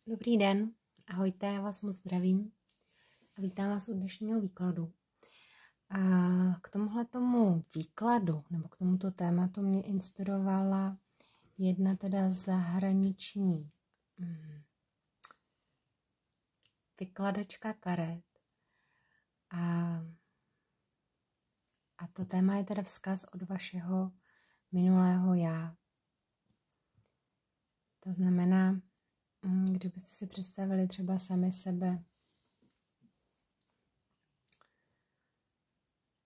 Dobrý den, ahojte, já vás moc zdravím a vítám vás u dnešního výkladu. A k tomuhletomu výkladu, nebo k tomuto tématu mě inspirovala jedna teda zahraniční vykladačka karet. A to téma je teda vzkaz od vašeho minulého já. To znamená, kdybyste si představili třeba sami sebe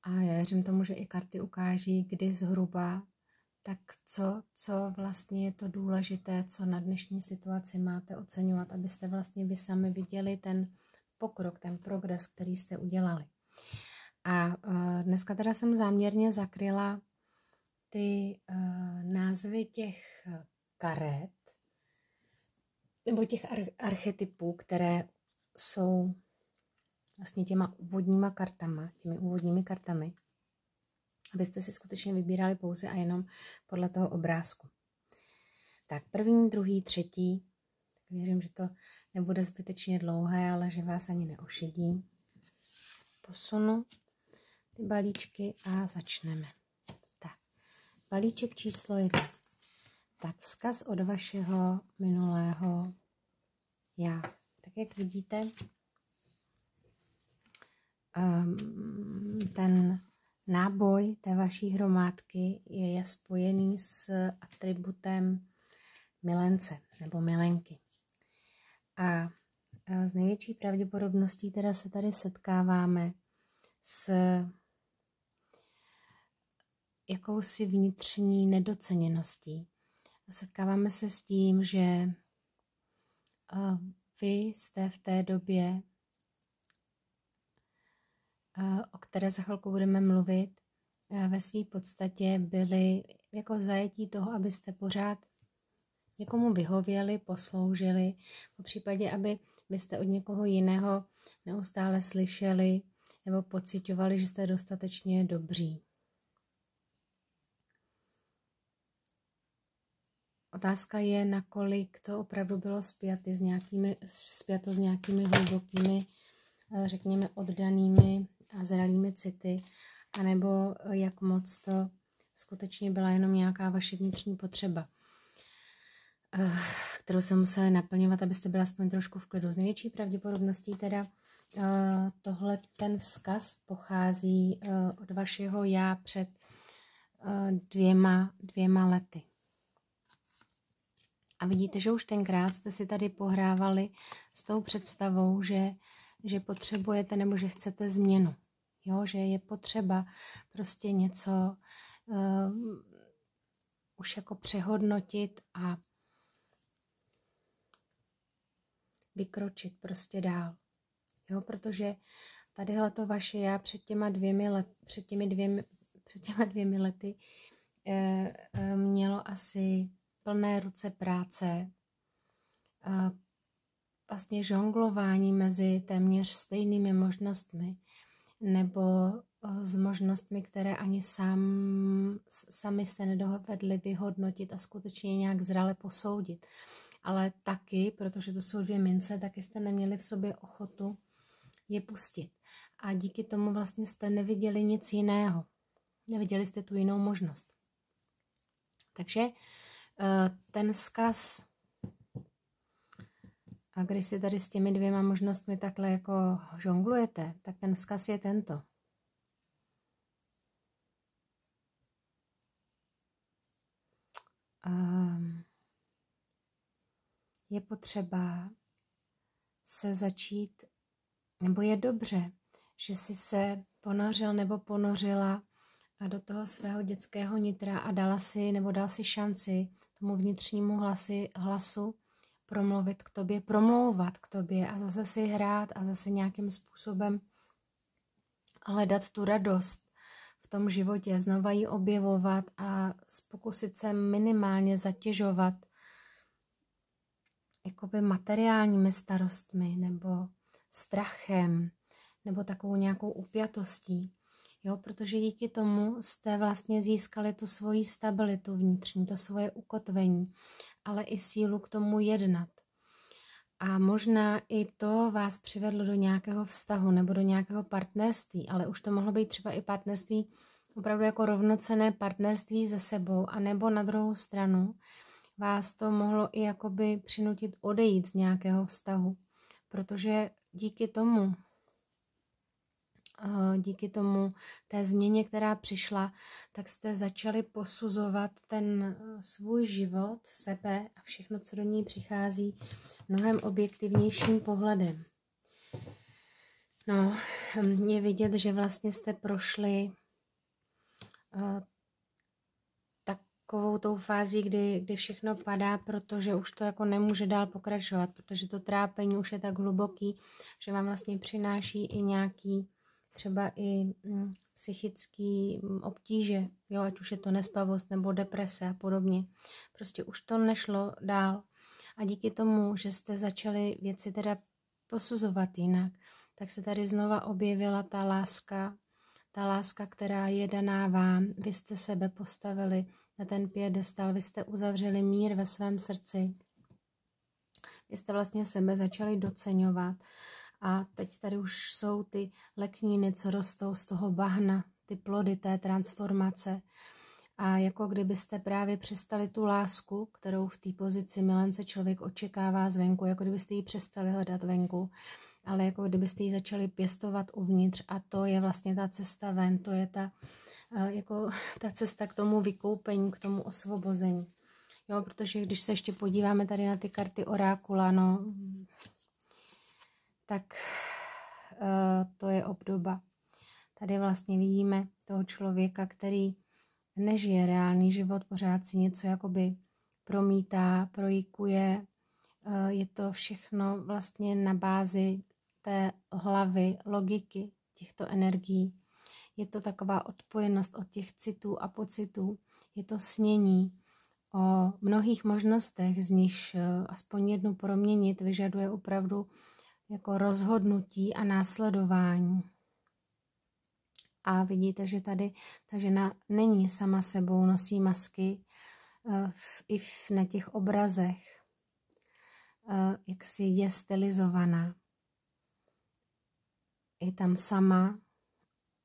a já věřím tomu, že i karty ukáží, kdy zhruba, tak co vlastně je to důležité, co na dnešní situaci máte oceňovat, abyste vlastně vy sami viděli ten pokrok, ten progres, který jste udělali. A dneska teda jsem záměrně zakryla ty názvy těch karet, nebo těch archetypů, které jsou vlastně těmi úvodními kartami, abyste si skutečně vybírali pouze a jenom podle toho obrázku. Tak první, druhý, třetí, věřím, že to nebude zbytečně dlouhé, ale že vás ani neošidí. Posunu ty balíčky a začneme. Tak, balíček číslo 1. Tak, vzkaz od vašeho minulého já. Tak jak vidíte, ten náboj té vaší hromádky je spojený s atributem milence nebo milenky. A z největší pravděpodobností teda se tady setkáváme s jakousi vnitřní nedoceněností. Setkáváme se s tím, že vy jste v té době, o které za chvilku budeme mluvit, ve své podstatě byli jako v zajetí toho, abyste pořád někomu vyhověli, posloužili, po případě, aby byste od někoho jiného neustále slyšeli nebo pociťovali, že jste dostatečně dobří. Otázka je, nakolik to opravdu bylo spjato s nějakými hlubokými, řekněme, oddanými a zralými city, anebo jak moc to skutečně byla jenom nějaká vaše vnitřní potřeba, kterou se museli naplňovat, abyste byla aspoň trošku v klidu. Z největší pravděpodobností teda ten vzkaz pochází od vašeho já před dvěma lety. A vidíte, že už tenkrát jste si tady pohrávali s tou představou, že potřebujete nebo že chcete změnu. Jo? Že je potřeba prostě něco už jako přehodnotit a vykročit prostě dál. Jo? Protože tadyhle to vaše já před těma dvěmi lety mělo asi plné ruce práce, vlastně žonglování mezi téměř stejnými možnostmi nebo s možnostmi, které ani sami jste nedovedli vyhodnotit a skutečně nějak zrale posoudit. Ale taky, protože to jsou dvě mince, taky jste neměli v sobě ochotu je pustit. A díky tomu vlastně jste neviděli nic jiného. Neviděli jste tu jinou možnost. Takže ten vzkaz, a když si tady s těmi dvěma možnostmi takhle jako žonglujete, tak ten vzkaz je tento. Je potřeba se začít, nebo je dobře, že si se ponořil nebo ponořila do toho svého dětského nitra a dal si šanci tomu vnitřnímu hlasu promluvit k tobě, promlouvat k tobě a zase si hrát a zase nějakým způsobem hledat tu radost v tom životě, znova ji objevovat a pokusit se minimálně zatěžovat jakoby materiálními starostmi nebo strachem nebo takovou nějakou upjatostí. Jo, protože díky tomu jste vlastně získali tu svoji stabilitu vnitřní, to svoje ukotvení, ale i sílu k tomu jednat. A možná i to vás přivedlo do nějakého vztahu nebo do nějakého partnerství, ale už to mohlo být třeba i partnerství, opravdu jako rovnocenné partnerství se sebou, a nebo na druhou stranu vás to mohlo i jakoby přinutit odejít z nějakého vztahu, protože díky tomu té změně, která přišla, tak jste začali posuzovat ten svůj život, sebe a všechno, co do ní přichází, mnohem objektivnějším pohledem. No, je vidět, že vlastně jste prošli takovou tou fází, kdy všechno padá, protože už to jako nemůže dál pokračovat, protože to trápení už je tak hluboký, že vám vlastně přináší i nějaký třeba i psychický obtíže, jo, ať už je to nespavost nebo deprese a podobně. Prostě už to nešlo dál. A díky tomu, že jste začali věci teda posuzovat jinak, tak se tady znova objevila ta láska, která je daná vám. Vy jste sebe postavili na ten piedestal, vy jste uzavřeli mír ve svém srdci. Vy jste vlastně sebe začali doceňovat. A teď tady už jsou ty lekníny, co rostou z toho bahna, ty plody té transformace. A jako kdybyste právě přestali tu lásku, kterou v té pozici milence člověk očekává zvenku, jako kdybyste ji přestali hledat venku, ale jako kdybyste ji začali pěstovat uvnitř, a to je vlastně ta cesta ven, to je ta cesta k tomu vykoupení, k tomu osvobození. Jo, protože když se ještě podíváme tady na ty karty orákula, no, tak to je obdoba. Tady vlastně vidíme toho člověka, který nežije reálný život, pořád si něco jakoby promítá, projikuje. Je to všechno vlastně na bázi té hlavy, logiky těchto energií. Je to taková odpojenost od těch citů a pocitů. Je to snění o mnohých možnostech, z nichž aspoň jednu proměnit vyžaduje opravdu jako rozhodnutí a následování. A vidíte, že tady ta žena není sama sebou, nosí masky i na těch obrazech, jak si je stylizovaná. Je tam sama,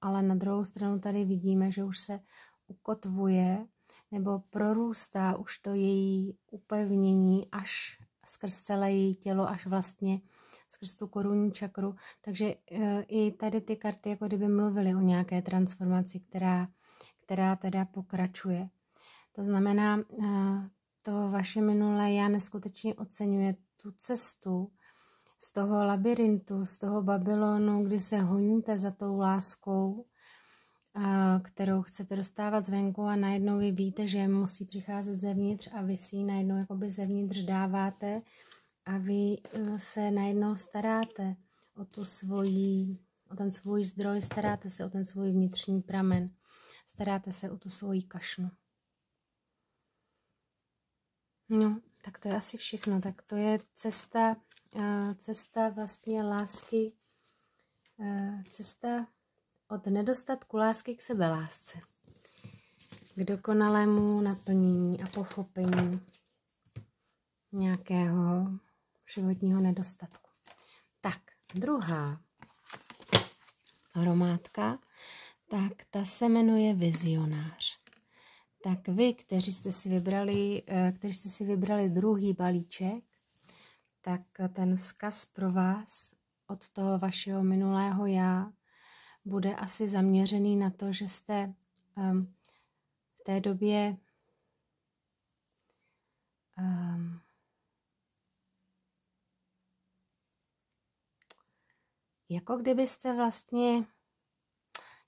ale na druhou stranu tady vidíme, že už se ukotvuje nebo prorůstá už to její upevnění až skrz celé její tělo, až vlastně skrz tu korunní čakru. Takže i tady ty karty jako kdyby mluvily o nějaké transformaci, která teda pokračuje. To znamená, to vaše minulé já neskutečně oceňuje tu cestu z toho labirintu, z toho Babylonu, kdy se honíte za tou láskou, kterou chcete dostávat zvenku, a najednou vy víte, že musí přicházet zevnitř a vy si ji najednou jakoby zevnitř dáváte a vy se najednou staráte o ten svůj zdroj, staráte se o ten svůj vnitřní pramen, staráte se o tu svoji kašnu. No, tak to je asi všechno. Tak to je cesta vlastně lásky, cesta od nedostatku lásky k sebelásce, k dokonalému naplnění a pochopení nějakého životního nedostatku. Tak, druhá hromádka, tak ta se jmenuje Vizionář. Tak vy, kteří jste si vybrali druhý balíček, tak ten vzkaz pro vás od toho vašeho minulého já bude asi zaměřený na to, že jste v té době jako kdybyste vlastně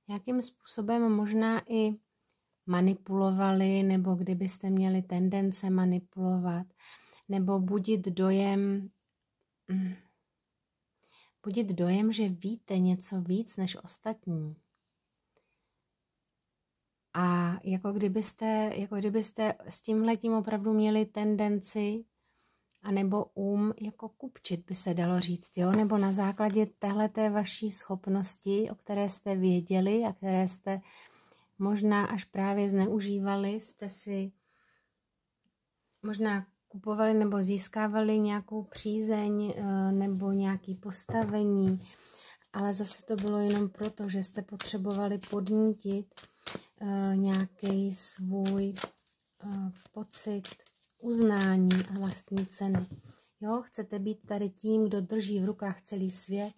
nějakým způsobem možná i manipulovali, nebo kdybyste měli tendence manipulovat, nebo budit dojem, že víte něco víc než ostatní. A jako kdybyste s tímhletím opravdu měli tendenci, anebo jako kupčit, by se dalo říct, jo? Nebo na základě téhleté vaší schopnosti, o které jste věděli a které jste možná až právě zneužívali, jste si možná kupovali nebo získávali nějakou přízeň nebo nějaké postavení, ale zase to bylo jenom proto, že jste potřebovali podnítit nějaký svůj pocit uznání a vlastní ceny. Jo, chcete být tady tím, kdo drží v rukách celý svět,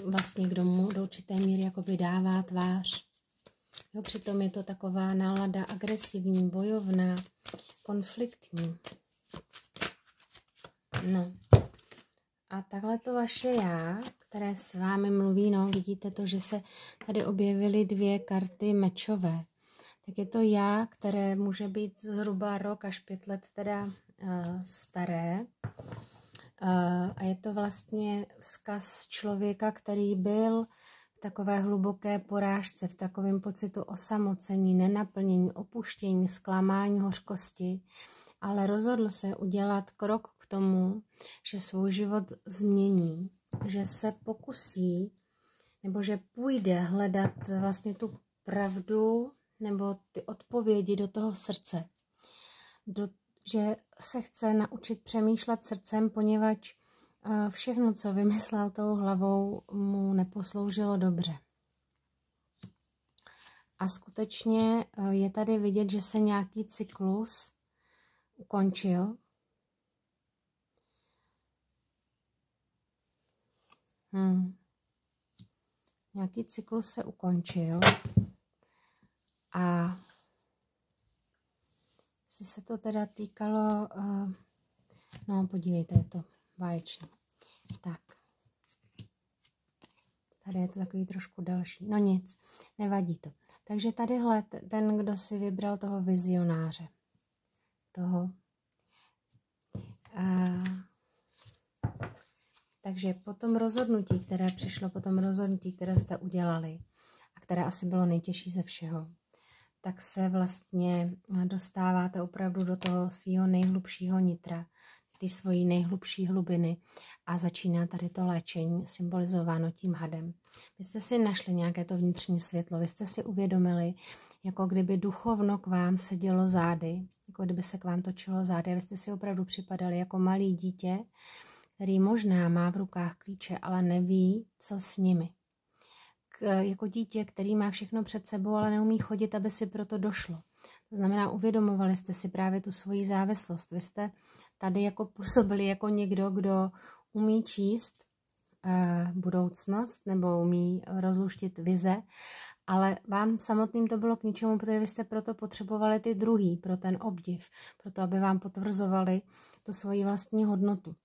vlastně kdo mu do určité míry jakoby dává tvář. Jo, přitom je to taková nálada agresivní, bojovná, konfliktní. No. A takhle to vaše já, které s vámi mluví, no, vidíte to, že se tady objevily 2 karty mečové. Tak je to já, které může být zhruba rok až 5 let teda staré. A je to vlastně vzkaz člověka, který byl v takové hluboké porážce, v takovém pocitu osamocení, nenaplnění, opuštění, zklamání, hořkosti, ale rozhodl se udělat krok k tomu, že svůj život změní, že se pokusí, nebo že půjde hledat vlastně tu pravdu nebo ty odpovědi do toho srdce. Že se chce naučit přemýšlet srdcem, poněvadž všechno, co vymyslel tou hlavou, mu neposloužilo dobře. A skutečně je tady vidět, že se nějaký cyklus ukončil. Nějaký cyklus se ukončil a si se to teda týkalo, no podívejte, je to báječný. Tak. Tady je to takový trošku další. No nic, nevadí to. Takže tadyhle ten, kdo si vybral toho vizionáře. Takže po tom rozhodnutí, které přišlo, po tom rozhodnutí, které jste udělali a které asi bylo nejtěžší ze všeho, tak se vlastně dostáváte opravdu do toho svého nejhlubšího nitra, ty svojí nejhlubší hlubiny a začíná tady to léčení symbolizováno tím hadem. Vy jste si našli nějaké to vnitřní světlo, vy jste si uvědomili, jako kdyby duchovno k vám sedělo zády, jako kdyby se k vám točilo zády a vy jste si opravdu připadali jako malý dítě, který možná má v rukách klíče, ale neví, co s nimi. Jako dítě, který má všechno před sebou, ale neumí chodit, aby si proto došlo. To znamená, uvědomovali jste si právě tu svoji závislost. Vy jste tady jako působili jako někdo, kdo umí číst budoucnost nebo umí rozluštit vize, ale vám samotným to bylo k ničemu, protože vy jste proto potřebovali ty druhý, pro ten obdiv, proto aby vám potvrzovali tu svoji vlastní hodnotu.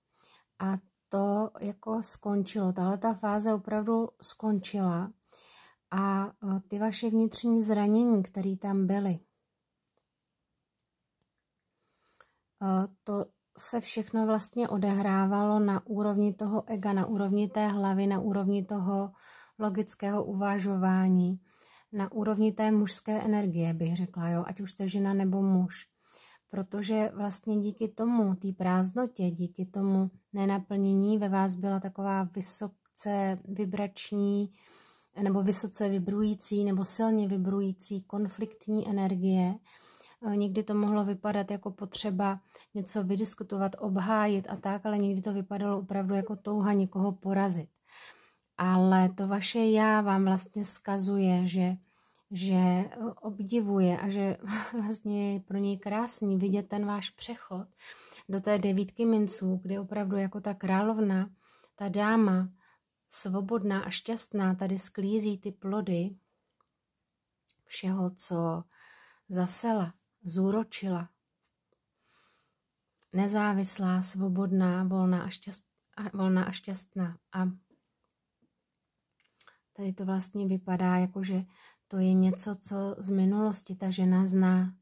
A to jako skončilo. Tahle ta fáze opravdu skončila a ty vaše vnitřní zranění, které tam byly, to se všechno vlastně odehrávalo na úrovni toho ega, na úrovni té hlavy, na úrovni toho logického uvažování, na úrovni té mužské energie, bych řekla, jo, ať už jste žena nebo muž. Protože vlastně díky tomu, té prázdnotě, díky tomu nenaplnění ve vás byla taková vysoce vibrační nebo vysoce vibrující nebo silně vibrující konfliktní energie. Někdy to mohlo vypadat jako potřeba něco vydiskutovat, obhájit a tak, ale někdy to vypadalo opravdu jako touha někoho porazit. Ale to vaše já vám vlastně vzkazuje, že obdivuje a že vlastně je pro něj krásný vidět ten váš přechod do té 9 minců, kdy opravdu jako ta královna, ta dáma, svobodná a šťastná, tady sklízí ty plody všeho, co zasela, zúročila. Nezávislá, svobodná, volná a šťastná. A tady to vlastně vypadá jako, že to je něco, co z minulosti ta žena zná,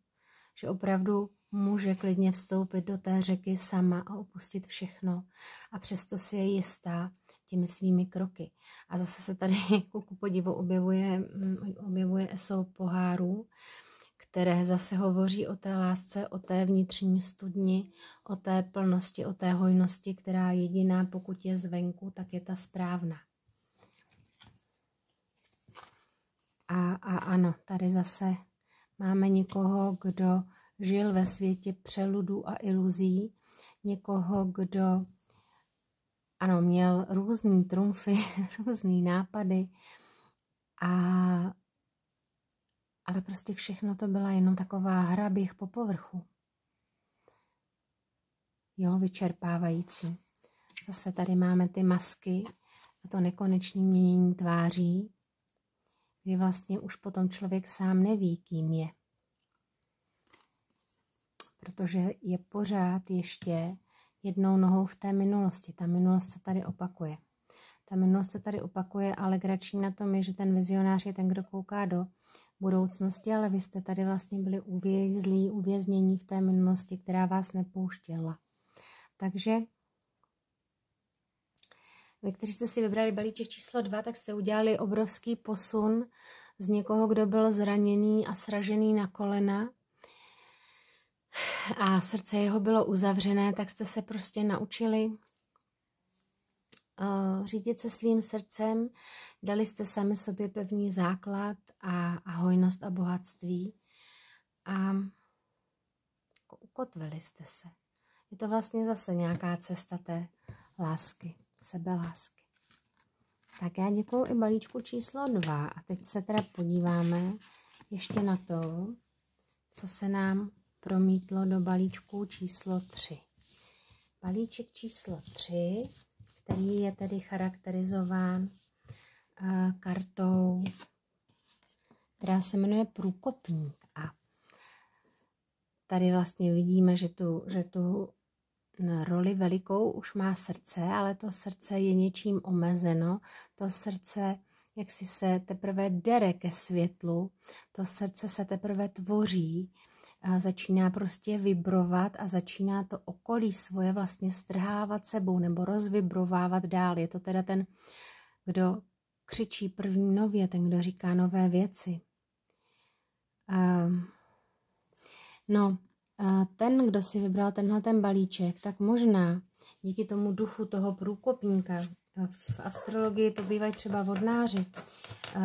že opravdu může klidně vstoupit do té řeky sama a opustit všechno a přesto si je jistá těmi svými kroky. A zase se tady ku podivu objevuje esou pohárů, které zase hovoří o té lásce, o té vnitřní studni, o té plnosti, o té hojnosti, která jediná, pokud je zvenku, tak je ta správná. A ano, tady zase máme někoho, kdo žil ve světě přeludů a iluzí, někoho, kdo ano, měl různý trumfy, různý nápady, ale prostě všechno to byla jenom taková hra, běh po povrchu. Jo, vyčerpávající. Zase tady máme ty masky a to nekonečné měnění tváří, kdy vlastně už potom člověk sám neví, kým je. Protože je pořád ještě jednou nohou v té minulosti. Ta minulost se tady opakuje. Ta minulost se tady opakuje, ale legrační na tom je, že ten vizionář je ten, kdo kouká do budoucnosti, ale vy jste tady vlastně byli uvěznění v té minulosti, která vás nepouštěla. Takže vy, kteří jste si vybrali balíček číslo 2, tak jste udělali obrovský posun z někoho, kdo byl zraněný a sražený na kolena a srdce jeho bylo uzavřené, tak jste se prostě naučili řídit se svým srdcem, dali jste sami sobě pevný základ a hojnost a bohatství a ukotvili jste se. Je to vlastně zase nějaká cesta té lásky, sebelásky. Tak já děkuju i balíčku číslo 2 a teď se teda podíváme ještě na to, co se nám promítlo do balíčku číslo 3. Balíček číslo 3, který je tedy charakterizován kartou, která se jmenuje průkopník. A tady vlastně vidíme, že tu roli velikou už má srdce, ale to srdce je něčím omezeno. To srdce jaksi se teprve dere ke světlu, to srdce se teprve tvoří, začíná prostě vibrovat a začíná to okolí svoje vlastně strhávat sebou nebo rozvibrovávat dál. Je to teda ten, kdo křičí první nově, ten, kdo říká nové věci. Ten, kdo si vybral tenhle balíček, tak možná díky tomu duchu toho průkopníka, v astrologii to bývají třeba vodnáři,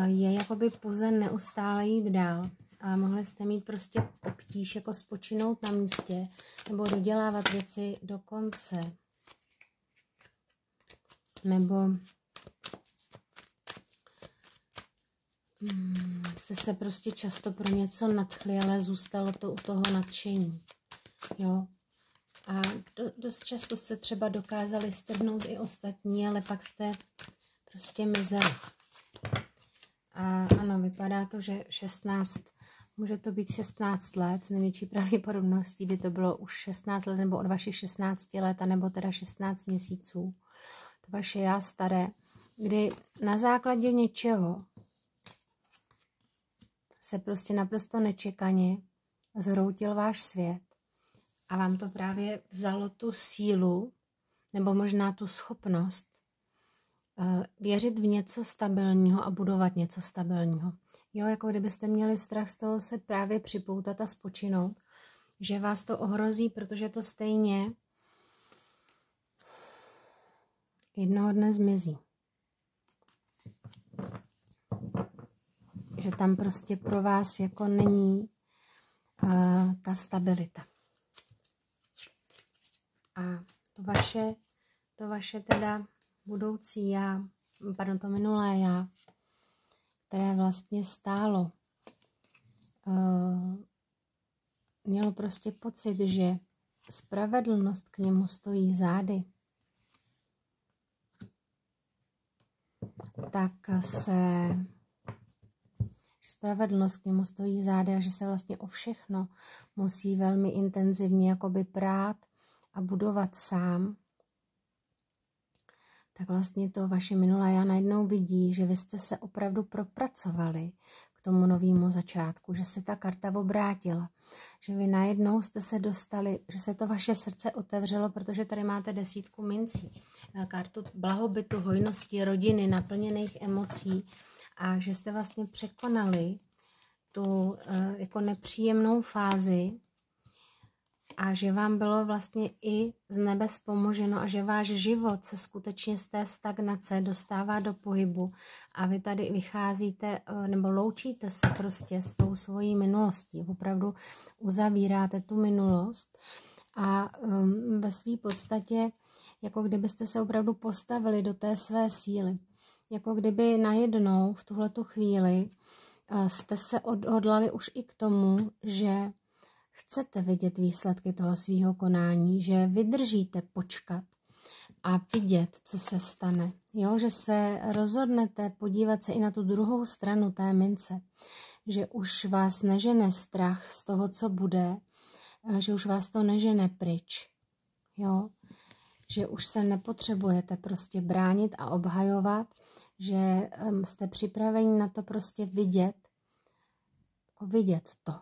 je jakoby puzen neustále jít dál. A mohli jste mít prostě obtíž jako spočinout na místě nebo dodělávat věci do konce. Nebo jste se prostě často pro něco nadchli, ale zůstalo to u toho nadšení. Jo. A dost často jste třeba dokázali strhnout i ostatní, ale pak jste prostě mizeli. A ano, vypadá to, že 16, může to být 16 let, s největší pravděpodobností by to bylo už 16 let, nebo od vašich 16 let, nebo teda 16 měsíců. To vaše já staré, kdy na základě něčeho se prostě naprosto nečekaně zhroutil váš svět a vám to právě vzalo tu sílu, nebo možná tu schopnost věřit v něco stabilního a budovat něco stabilního. Jo, jako kdybyste měli strach z toho se právě připoutat a spočinout, že vás to ohrozí, protože to stejně jednoho dne zmizí. Že tam prostě pro vás jako není ta stabilita. A to vaše teda budoucí já, to minulé já, které vlastně stálo, mělo prostě pocit, že spravedlnost k němu stojí zády, tak spravedlnost k němu stojí zády a že se vlastně o všechno musí velmi intenzivně jakoby prát a budovat sám, tak vlastně to vaše minulé já najednou vidí, že vy jste se opravdu propracovali k tomu novému začátku, že se ta karta obrátila, že vy najednou jste se dostali, že se to vaše srdce otevřelo, protože tady máte 10 mincí, kartu blahobytu, hojnosti, rodiny, naplněných emocí a že jste vlastně překonali tu jako nepříjemnou fázi a že vám bylo vlastně i z nebe pomoženo a že váš život se skutečně z té stagnace dostává do pohybu a vy tady vycházíte nebo loučíte se prostě s tou svojí minulostí. Opravdu uzavíráte tu minulost a ve své podstatě jako kdybyste se opravdu postavili do té své síly. Jako kdyby najednou v tuhletu chvíli jste se odhodlali už i k tomu, že chcete vidět výsledky toho svého konání, že vydržíte počkat a vidět, co se stane. Jo, že se rozhodnete podívat se i na tu druhou stranu té mince, že už vás nežene strach z toho, co bude, že už vás to nežene pryč. Jo, že už se nepotřebujete prostě bránit a obhajovat, že jste připraveni na to prostě vidět, jako vidět to.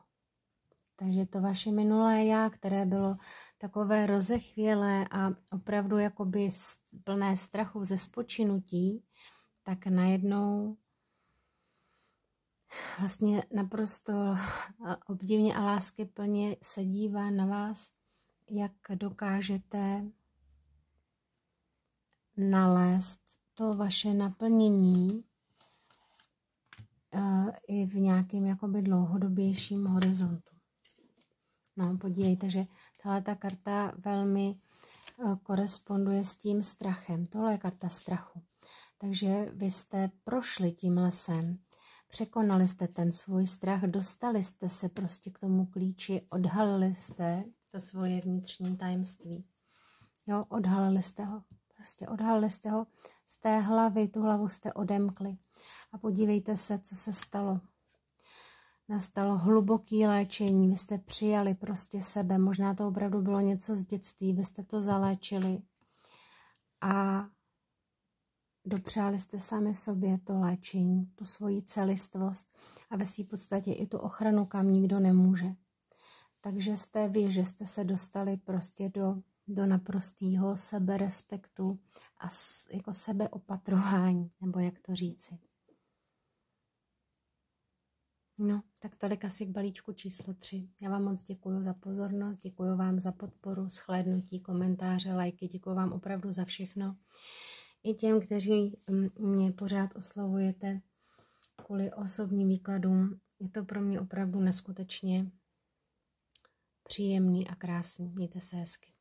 Takže to vaše minulé já, které bylo takové rozechvělé a opravdu jakoby plné strachu ze spočinutí, tak najednou vlastně naprosto obdivně a láskyplně se dívá na vás, jak dokážete nalézt to vaše naplnění i v nějakém jakoby dlouhodobějším horizontu. No, podívejte, že tahleta karta velmi koresponduje s tím strachem. Tohle je karta strachu. Takže vy jste prošli tím lesem, překonali jste ten svůj strach, dostali jste se prostě k tomu klíči, odhalili jste to svoje vnitřní tajemství. Jo, odhalili jste ho. Prostě odhalili jste ho z té hlavy, tu hlavu jste odemkli. A podívejte se, co se stalo. Nastalo hluboké léčení, vy jste přijali prostě sebe, možná to opravdu bylo něco z dětství, vy jste to zaléčili a dopřáli jste sami sobě to léčení, tu svoji celistvost a ve své podstatě i tu ochranu, kam nikdo nemůže. Takže jste vy, že jste se dostali prostě do naprostého seberespektu a jako sebeopatrování, nebo jak to říci. No, tak tolik asi k balíčku číslo 3. Já vám moc děkuji za pozornost, děkuji vám za podporu, shlédnutí, komentáře, lajky, děkuji vám opravdu za všechno. I těm, kteří mě pořád oslovujete kvůli osobním výkladům, je to pro mě opravdu neskutečně příjemný a krásný. Mějte se hezky.